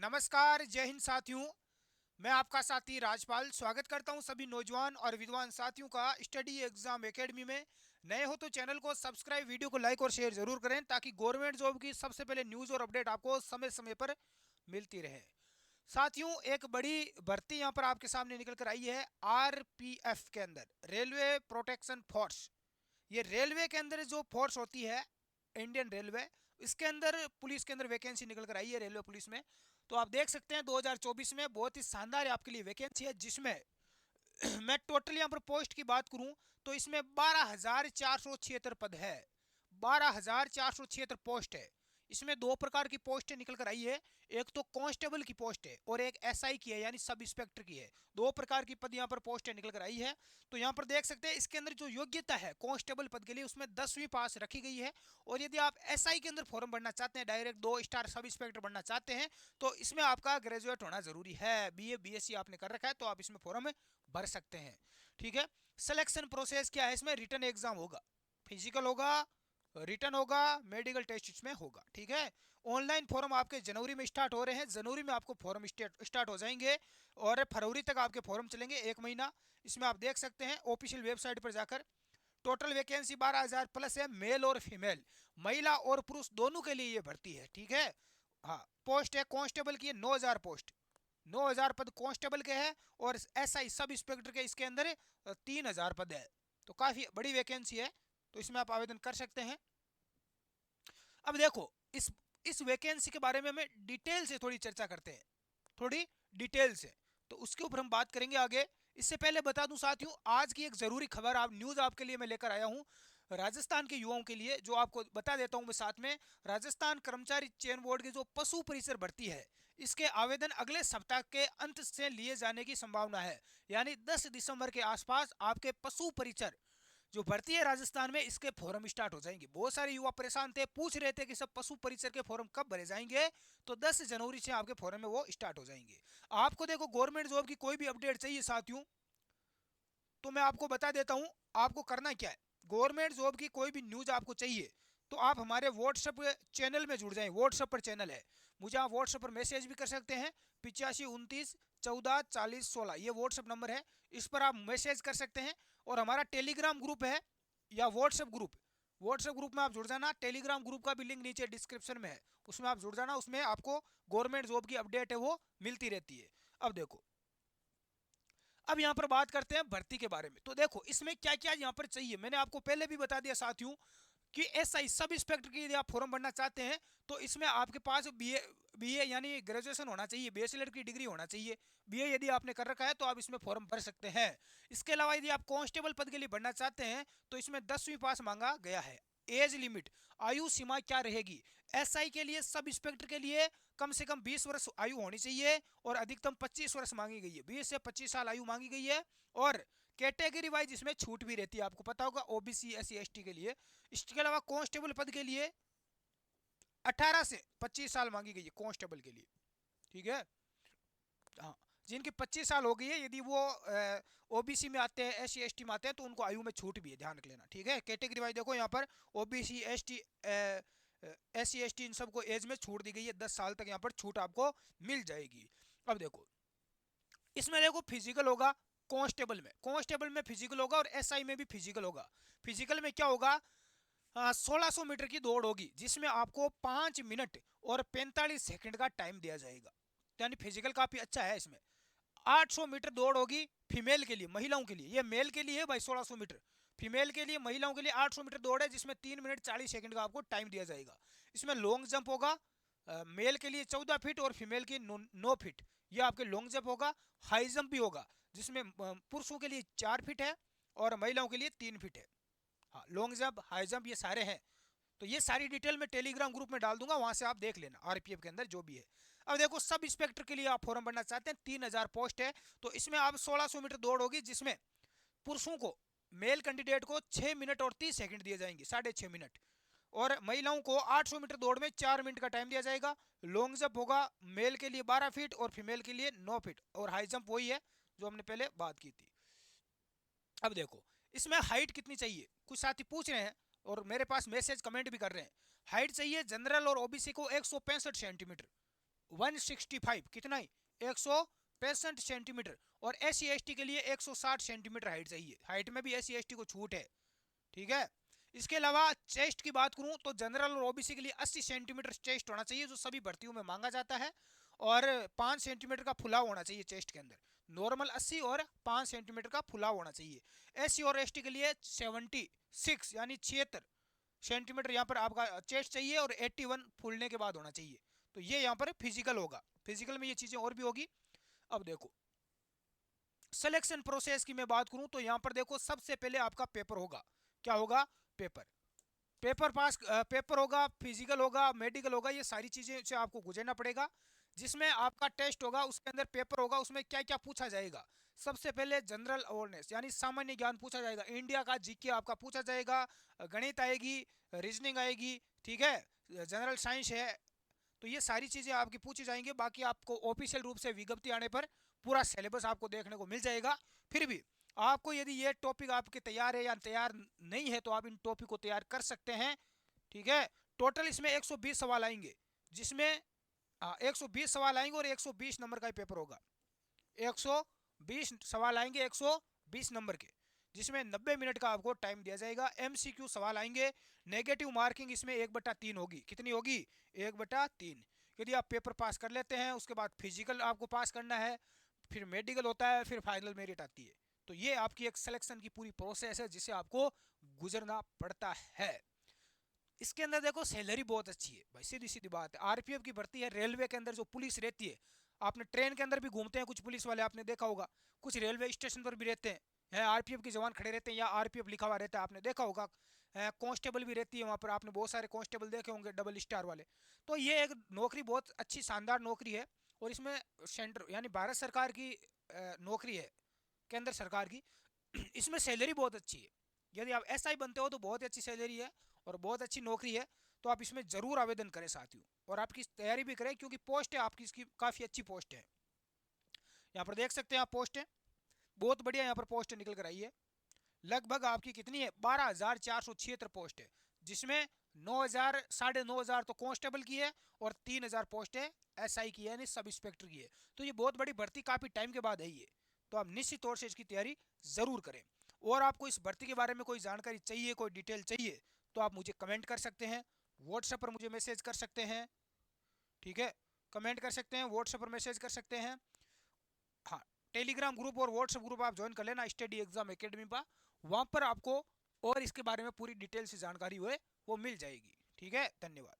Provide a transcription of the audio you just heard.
नमस्कार, जय हिंद साथियों। मैं आपका साथी राजपाल स्वागत करता हूं सभी नौजवान और विद्वान साथियों का स्टडी एग्जाम एकेडमी में। नए हो तो चैनल को सब्सक्राइब, वीडियो को लाइक और शेयर जरूर करें ताकि गवर्नमेंट जॉब की सबसे पहले न्यूज़ और अपडेट आपको समय समय पर मिलती रहे। साथियों, एक बड़ी भर्ती यहां पर आपके सामने निकल कर आई है आरपीएफ के अंदर, रेलवे प्रोटेक्शन फोर्स। ये रेलवे के अंदर जो फोर्स होती है, इंडियन रेलवे, इसके अंदर पुलिस के अंदर वैकेंसी निकल कर आई है रेलवे पुलिस में। तो आप देख सकते हैं 2024 में बहुत ही शानदार आपके लिए वैकेंसी है, जिसमें मैं टोटल यहाँ पर पोस्ट की बात करूं तो इसमें 12,476 पद है। 12,476 पोस्ट है। इसमें दो प्रकार की पोस्ट निकल कर आई है। एक तो कांस्टेबल की पोस्ट है और एक एसआई की है, यानी सब इंस्पेक्टर की है। दो प्रकार की पद यहाँ पर पोस्ट निकल कर आई है। तो यहाँ पर देख सकते हैं इसके अंदर जो योग्यता है कांस्टेबल पद के लिए, उसमें 10वीं पास रखी गई है। और यदि आप एसआई के अंदर फॉर्म भरना चाहते हैं, डायरेक्ट 2 स्टार सब इंस्पेक्टर बनना चाहते हैं, तो इसमें आपका ग्रेजुएट होना जरूरी है। बीए बीएससी आपने कर रखा है तो आप इसमें फॉर्म भर सकते हैं। ठीक है। सिलेक्शन प्रोसेस क्या है, इसमें रिटन एग्जाम होगा, फिजिकल होगा, रिटर्न होगा, मेडिकल टेस्ट इसमें होगा। ठीक है। ऑनलाइन फॉर्म आपके जनवरी में स्टार्ट हो रहे हैं, जनवरी में आपको फॉर्म स्टार्ट हो जाएंगे और फरवरी तक आपके फॉर्म चलेंगे, 1 महीना। इसमें आप देख सकते हैं ऑफिशियल वेबसाइट पर जाकर। टोटल वैकेंसी 12,000 प्लस है, मेल और फीमेल, महिला और पुरुष दोनों के लिए ये भर्ती है। ठीक है। हाँ, पोस्ट है कांस्टेबल की 9,000 पोस्ट, 9,000 पद कांस्टेबल के हैं। और एसआई सब इंस्पेक्टर के इसके अंदर 3,000 पद है। तो काफी बड़ी वैकेंसी है, तो इसमें आप आवेदन कर सकते हैं। अब देखो, इस वैकेंसी के बारे में हमें डिटेल से थोड़ी चर्चा करते हैं, थोड़ी डिटेल से, तो उसके ऊपर हम बात करेंगे आगे। इससे पहले बता दूं साथियों, आज की एक जरूरी खबर, आप न्यूज आपके लिए मैं लेकर आया हूं राजस्थान के युवाओं के लिए, जो आपको बता देता हूं मैं साथ में। राजस्थान कर्मचारी चयन बोर्ड की जो पशु परिसर भर्ती है, इसके आवेदन अगले सप्ताह के अंत से लिए जाने की संभावना है। यानी 10 दिसंबर के आसपास आपके पशु परिचर जो भर्ती है राजस्थान में, इसके फॉर्म स्टार्ट हो जाएंगे। बहुत सारे युवा परेशान थे, पूछ रहे थे कि सब पशु परिचर के फॉर्म कब भरे जाएंगे। तो 10 जनवरी से आपके फॉर्म में वो स्टार्ट हो जाएंगे। आपको देखो, गवर्नमेंट जॉब की कोई भी अपडेट चाहिए साथियों, तो मैं आपको बता देता हूं आपको करना क्या है। गवर्नमेंट जॉब की कोई भी न्यूज आपको चाहिए तो आप हमारे व्हाट्सएप चैनल में जुड़ जाएं। व्हाट्सएप पर चैनल है, मुझे आप व्हाट्सएप पर मैसेज भी कर सकते हैं। 8529144016 ये व्हाट्सएप नंबर है, इस पर आप मैसेज कर सकते हैं। और हमारा टेलीग्राम ग्रुप है या व्हाट्सएप ग्रुप, व्हाट्सएप ग्रुप में आप जुड़ जाना। टेलीग्राम ग्रुप का भी लिंक नीचे डिस्क्रिप्शन में है, उसमें आप जुड़ जाना। उसमें आपको गवर्नमेंट जॉब की अपडेट है वो मिलती रहती है। अब देखो, अब यहां पर बात करते हैं भर्ती के बारे में। तो देखो इसमें क्या क्या यहां पर चाहिए, मैंने आपको पहले भी बता दिया साथियों कि एसआई सब इंस्पेक्टर की यदि आप फॉर्म भरना चाहते हैं तो इसमें आपके पास बीए यानी ग्रेजुएशन होना चाहिए, बैचलर की डिग्री होना चाहिए। बीए यदि आपने कर रखा है तो आप इसमें फॉर्म भर सकते हैं। इसके अलावा यदि आप कांस्टेबल पद के लिए भरना चाहते हैं तो इसमें 10वीं पास मांगा गया है। एज लिमिट, आयु सीमा क्या रहेगी, एसआई के लिए, सब इंस्पेक्टर के लिए कम से कम 20 वर्ष आयु होनी चाहिए और अधिकतम 25 वर्ष मांगी गई है, 20 से 25 साल आयु मांगी गई है। और कैटेगरी वाइज इसमें छूट भी रहती है, आपको पता होगा, ओबीसी एससी एसटी के लिए। इसके अलावा कांस्टेबल पद के लिए 18 से 25 साल मांगी गई है कांस्टेबल के लिए। ठीक है। हाँ, जिनकी 25 साल हो गई है, यदि वो ओबीसी में आते हैं, एससी एसटी में आते हैं, तो उनको आयु में छूट भी है, ध्यान रख लेना। ठीक है। कैटेगरी वाइज देखो यहाँ पर ओबीसी एसटी एससी एसटी इन सबको एज में छूट दी गई है, 10 साल तक यहाँ पर छूट आपको मिल जाएगी। अब देखो, इसमें देखो फिजिकल होगा कांस्टेबल में फिजिकल होगा और एसआई में भी फिजिकल होगा। फिजिकल में क्या होगा, 1600 मीटर की दौड़ होगी, जिसमें आपको 5 मिनट और 45 सेकंड का टाइम दिया जाएगा, यानी फिजिकल काफी अच्छा है इसमें। 800 मीटर दौड़ होगी फीमेल के लिए, महिलाओं के लिए, ये मेल के लिए है भाई 1600 मीटर, फीमेल के लिए, महिलाओं के लिए 800 मीटर दौड़ है, जिसमें 3 मिनट 40 सेकंड का आपको टाइम दिया जाएगा। इसमें लॉन्ग जंप होगा, मेल के लिए 14 फीट और फीमेल के 9 फीट, ये आपके लॉन्ग जंप होगा। हाई जंप भी होगा, जिसमें पुरुषों के लिए 4 फीट है और महिलाओं के लिए 3 फीट है। हाँ, लॉन्ग जंप, हाई जंप, ये सारे हैं। तो ये सारी डिटेल मैं टेलीग्राम ग्रुप में डाल दूंगा, वहां से आप देख लेना आरपीएफ के अंदर जो भी है। अब देखो, सब इंस्पेक्टर के लिए आप फॉर्म भरना चाहते हैं, 3,000 पोस्ट है। तो इसमें आप 1600 मीटर दौड़ होगी, जिसमें पुरुषों को, मेल कैंडिडेट को 6 मिनट और 30 सेकंड दिए जाएंगे, 6.5 मिनट। और महिलाओं को 800 मीटर दौड़ में 4 मिनट का टाइम दिया जाएगा। लॉन्ग जंप होगा, मेल के लिए 12 फीट और फीमेल के लिए 9 फीट, और हाई जंप वही है जो हमने पहले बात की थी। अब देखो, इसमें हाइट कितनी चाहिए, कुछ साथी पूछ रहे हैं और मेरे पास मैसेज कमेंट भी कर रहे हैं। हाइट चाहिए जनरल और ओबीसी को 165 सेंटीमीटर, 165 कितना ही 165 सेंटीमीटर, और एससी एसटी के लिए 160 सेंटीमीटर हाइट चाहिए। हाइट में भी एससी एसटी को छूट है, ठीक है। इसके अलावा चेस्ट की बात करूं तो जनरल और ओबीसी के लिए 80 सेंटीमीटर चेस्ट होना चाहिए, जो सभी भर्तियों में मांगा जाता है, और 5 सेंटीमीटर का फुलाव होना चाहिए चेस्ट के अंदर। नॉर्मल 80 और 5 सेंटीमीटर का फुलाव होना चाहिए। एससी और एसटी के लिए 76 यानी 76 सेंटीमीटर यहाँ पर आपका चेस्ट चाहिए, और 81 फूलने के बाद होना चाहिए। तो ये यहाँ पर फिजिकल होगा, फिजिकल में ये चीज़ें और भी होगी। अब देखो सिलेक्शन प्रोसेस की मैं बात करूं तो यहाँ पर देखो सबसे पहले आपका पेपर होगा। क्या होगा? पेपर। पेपर होगा, फिजिकल होगा, मेडिकल होगा, ये सारी चीज़ें से आपको गुजरना पड़ेगा। जिसमें आपका टेस्ट होगा, उसके अंदर पेपर होगा, उसमें क्या क्या पूछा जाएगा। सबसे पहले जनरल अवेयरनेस यानी सामान्य ज्ञान पूछा जाएगा, इंडिया का जीके आपका पूछा जाएगा, गणित आएगी, रीजनिंग आएगी, ठीक है, जनरल साइंस है। तो ये सारी चीज़ें आपकी पूछी जाएंगी। बाकी आपको ऑफिशियल रूप से विज्ञप्ति आने पर पूरा सिलेबस आपको देखने को मिल जाएगा। फिर भी आपको यदि ये टॉपिक आपके तैयार है या तैयार नहीं है तो आप इन टॉपिक को तैयार कर सकते हैं, ठीक है। टोटल इसमें 120 सवाल आएंगे, जिसमें 120 सवाल आएंगे और 120 नंबर का ही पेपर होगा। 120 सवाल आएंगे 120 नंबर के, जिसमें 90 मिनट का आपको टाइम दिया जाएगा। एमसीक्यू सवाल आएंगे, नेगेटिव मार्किंग इसमें 1/3 होगी। कितनी होगी? 1/3। यदि आप पेपर पास कर लेते हैं, उसके बाद फिजिकल आपको पास करना है, फिर मेडिकल होता है, फिर फाइनल मेरिट आती है। तो ये आपकी एक सिलेक्शन की पूरी प्रोसेस है जिसे आपको गुजरना पड़ता है। इसके अंदर देखो सैलरी बहुत अच्छी है भाई, सीधी सीधी बात है। आरपीएफ की भर्ती है, रेलवे के अंदर जो पुलिस रहती है, आपने ट्रेन के अंदर भी घूमते हैं कुछ पुलिस वाले, आपने देखा होगा, कुछ रेलवे स्टेशन पर भी रहते हैं आरपीएफ के जवान खड़े रहते हैं या आरपीएफ लिखा हुआ रहता है, आपने देखा होगा। कांस्टेबल भी रहती है वहाँ पर, आपने बहुत सारे कांस्टेबल देखे होंगे डबल स्टार वाले। तो ये एक नौकरी बहुत अच्छी शानदार नौकरी है, और इसमें सेंटर यानी भारत सरकार की नौकरी है, केंद्र सरकार की। इसमें सैलरी बहुत अच्छी है। यदि आप एसआई बनते हो तो बहुत ही अच्छी सैलरी है और बहुत अच्छी नौकरी है। तो आप इसमें ज़रूर आवेदन करें साथियों, और आपकी तैयारी भी करें, क्योंकि पोस्ट है आपकी इसकी काफ़ी अच्छी पोस्ट है। यहाँ पर देख सकते हैं आप पोस्ट है, बहुत बढ़िया यहाँ पर पोस्ट निकल कर आई है। लगभग आपकी कितनी है? 12,476 पोस्ट है, जिसमें 9,000 9,500 तो कांस्टेबल की है, और 3,000 पोस्ट है एसआई की है, यानी सब इंस्पेक्टर की है। तो ये बहुत बड़ी भर्ती काफ़ी टाइम के बाद है ये, तो आप निश्चित तौर से इसकी तैयारी ज़रूर करें। और आपको इस भर्ती के बारे में कोई जानकारी चाहिए, कोई डिटेल चाहिए, तो आप मुझे कमेंट कर सकते हैं, व्हाट्सएप पर मुझे मैसेज कर सकते हैं, ठीक है, कमेंट कर सकते हैं, व्हाट्सएप पर मैसेज कर सकते हैं। हाँ, टेलीग्राम ग्रुप और व्हाट्सएप ग्रुप आप ज्वाइन कर लेना स्टडी एग्जाम एकेडमी पर, वहाँ पर आपको और इसके बारे में पूरी डिटेल से जानकारी हुए वो मिल जाएगी, ठीक है। धन्यवाद।